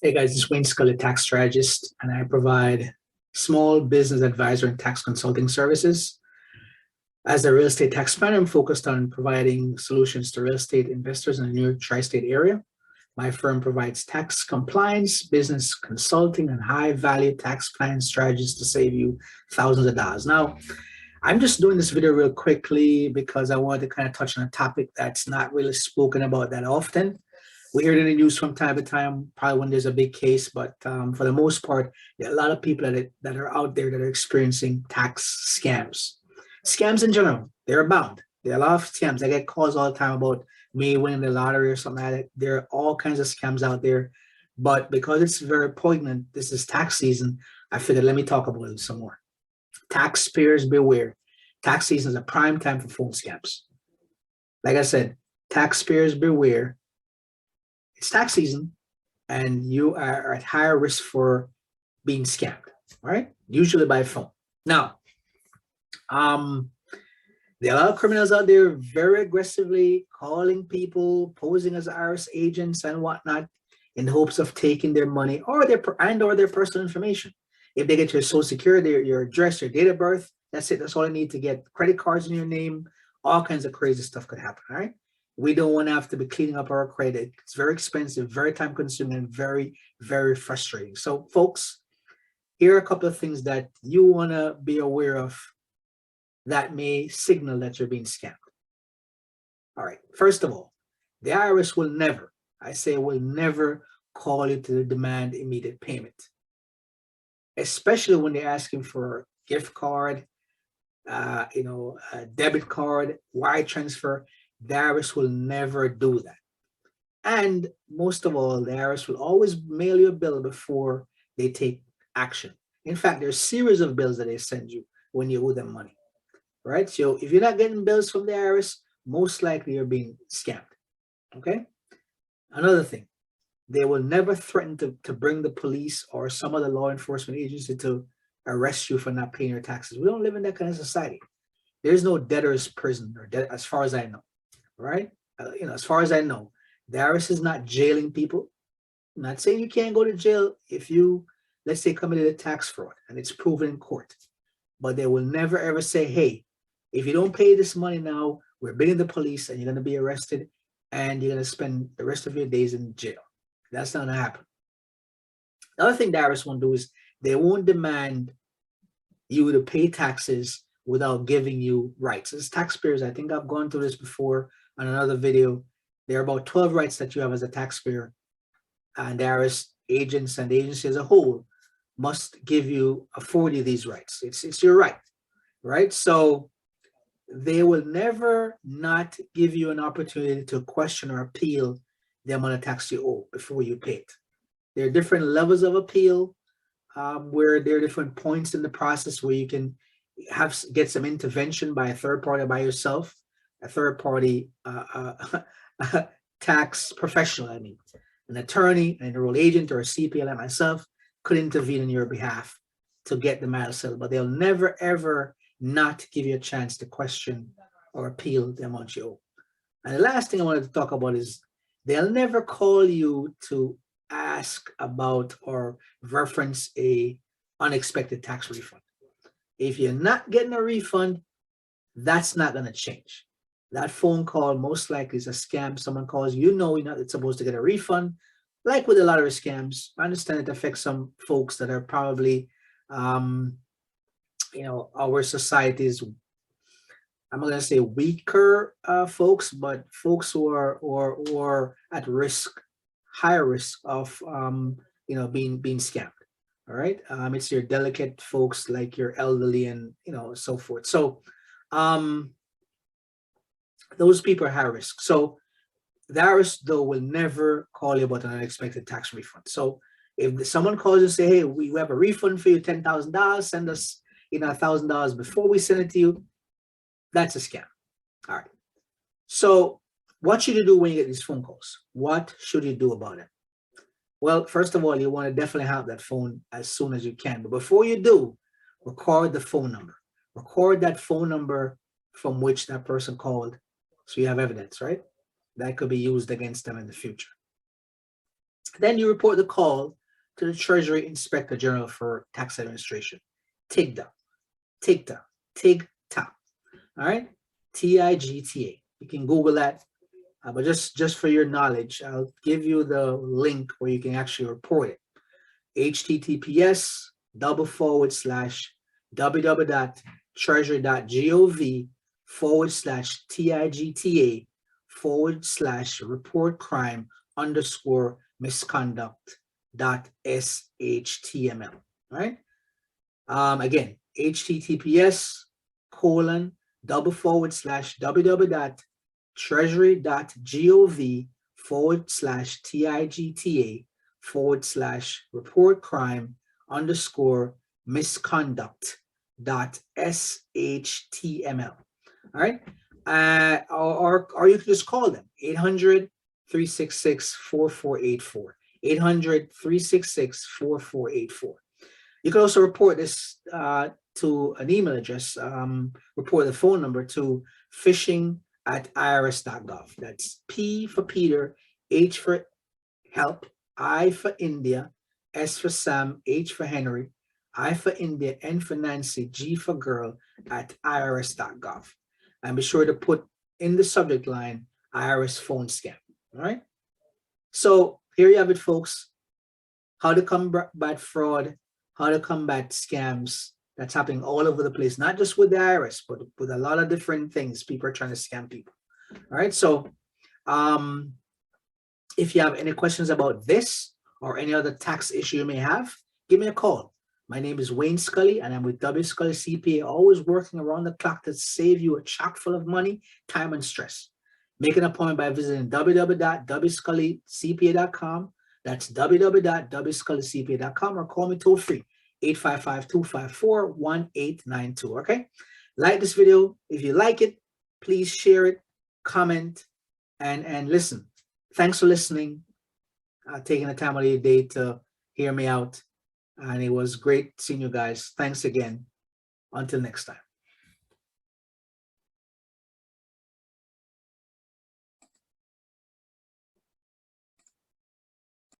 Hey guys, this is Wayne Scully, tax strategist, and I provide small business advisor and tax consulting services. As a real estate tax planner, I'm focused on providing solutions to real estate investors in the New York tri-state area. My firm provides tax compliance, business consulting, and high-value tax planning strategies to save you thousands of dollars. Now, I'm just doing this video real quickly because I wanted to kind of touch on a topic that's not really spoken about that often. We hear it in the news from time to time, probably when there's a big case, but for the most part, there are a lot of people that are out there that are experiencing tax scams. Scams in general, they're abound. There are a lot of scams. I get calls all the time about me winning the lottery or something like that. There are all kinds of scams out there. But because it's very poignant, this is tax season, I figured let me talk about it some more. Taxpayers beware. Tax season is a prime time for phone scams. Like I said, taxpayers beware. It's tax season and you are at higher risk for being scammed, right? Usually by phone. Now, there are a lot of criminals out there very aggressively calling people, posing as IRS agents and whatnot in hopes of taking their money or their personal information. If they get your social security, your address, your date of birth, that's it. That's all I need to get credit cards in your name. All kinds of crazy stuff could happen, all right? We don't want to have to be cleaning up our credit. It's very expensive, very time consuming, and very, very frustrating. So folks, here are a couple of things that you want to be aware of that may signal that you're being scammed. All right, first of all, the IRS will never, I say will never call you to demand immediate payment, especially when they're asking for a gift card, a debit card, wire transfer. The IRS will never do that. And most of all, the IRS will always mail you a bill before they take action. In fact, there's a series of bills that they send you when you owe them money, right? So if you're not getting bills from the IRS, most likely you're being scammed, okay? Another thing, they will never threaten to bring the police or some other law enforcement agency to arrest you for not paying your taxes. We don't live in that kind of society. There's no debtor's prison, as far as I know, right? As far as I know, the IRS is not jailing people. I'm not saying you can't go to jail if you, let's say, committed a tax fraud and it's proven in court. But they will never ever say, hey, if you don't pay this money now, we're bringing the police and you're going to be arrested and you're going to spend the rest of your days in jail. That's not going to happen. The other thing the IRS won't do is they won't demand you to pay taxes without giving you rights. As taxpayers, I think I've gone through this before on another video. There are about 12 rights that you have as a taxpayer, and the IRS agents and the agency as a whole must afford you these rights. It's your right, right? So they will never not give you an opportunity to question or appeal the amount of tax you owe before you pay it. There are different levels of appeal where there are different points in the process where you can get some intervention by a third party or by yourself, a third party tax professional, I mean, an attorney, an enrolled agent, or a CPA like myself could intervene on your behalf to get the matter settled, but they'll never, ever not give you a chance to question or appeal the amount you owe. And the last thing I wanted to talk about is they'll never call you to ask about or reference a unexpected tax refund. If you're not getting a refund, that's not going to change. That phone call most likely is a scam. Someone calls you, you're not supposed to get a refund. Like with a lot of scams, I understand it affects some folks that are probably, our society's, I'm not going to say weaker folks, but folks who are at risk, higher risk of, being scammed. All right. It's your delicate folks like your elderly and, so forth. So those people are high risk. So the IRS, though, will never call you about an unexpected tax refund. So if someone calls you and say, hey, we have a refund for you, $10,000, send us, $1,000 before we send it to you, that's a scam. All right. So what should you do when you get these phone calls? What should you do about it? Well, first of all, you want to definitely have that phone as soon as you can. But before you do, record the phone number. Record that phone number from which that person called so you have evidence, right? That could be used against them in the future. Then you report the call to the Treasury Inspector General for Tax Administration, TIGTA, TIGTA, TIGTA. All right, TIGTA. You can Google that, but just for your knowledge, I'll give you the link where you can actually report it. https://www.treasury.gov/TIGTA/misconduct.shtml. All right. Again, https://www.treasury.gov/TIGTA/reportcrime_misconduct.shtml. All right. Or you can just call them 800-366-4484. 800-366-4484. You can also report this to an email address, report the phone number to phishing@irs.gov. That's P for Peter, H for help, I for India, S for Sam, H for Henry, I for India, N for Nancy, G for girl @irs.gov. And be sure to put in the subject line IRS phone scam. All right. So here you have it, folks. How to combat fraud, how to combat scams that's happening all over the place, not just with the IRS, but with a lot of different things. People are trying to scam people. All right. So if you have any questions about this or any other tax issue you may have, give me a call. My name is Wayne Scully, and I'm with W. Scully CPA, always working around the clock to save you a chock full of money, time, and stress. Make an appointment by visiting www.wscullycpa.com. That's www.wscullycpa.com, or call me toll free, 855-254-1892. Okay? Like this video. If you like it, please share it, comment, and listen. Thanks for listening, taking the time out of your day to hear me out. And it was great seeing you guys. Thanks again. Until next time.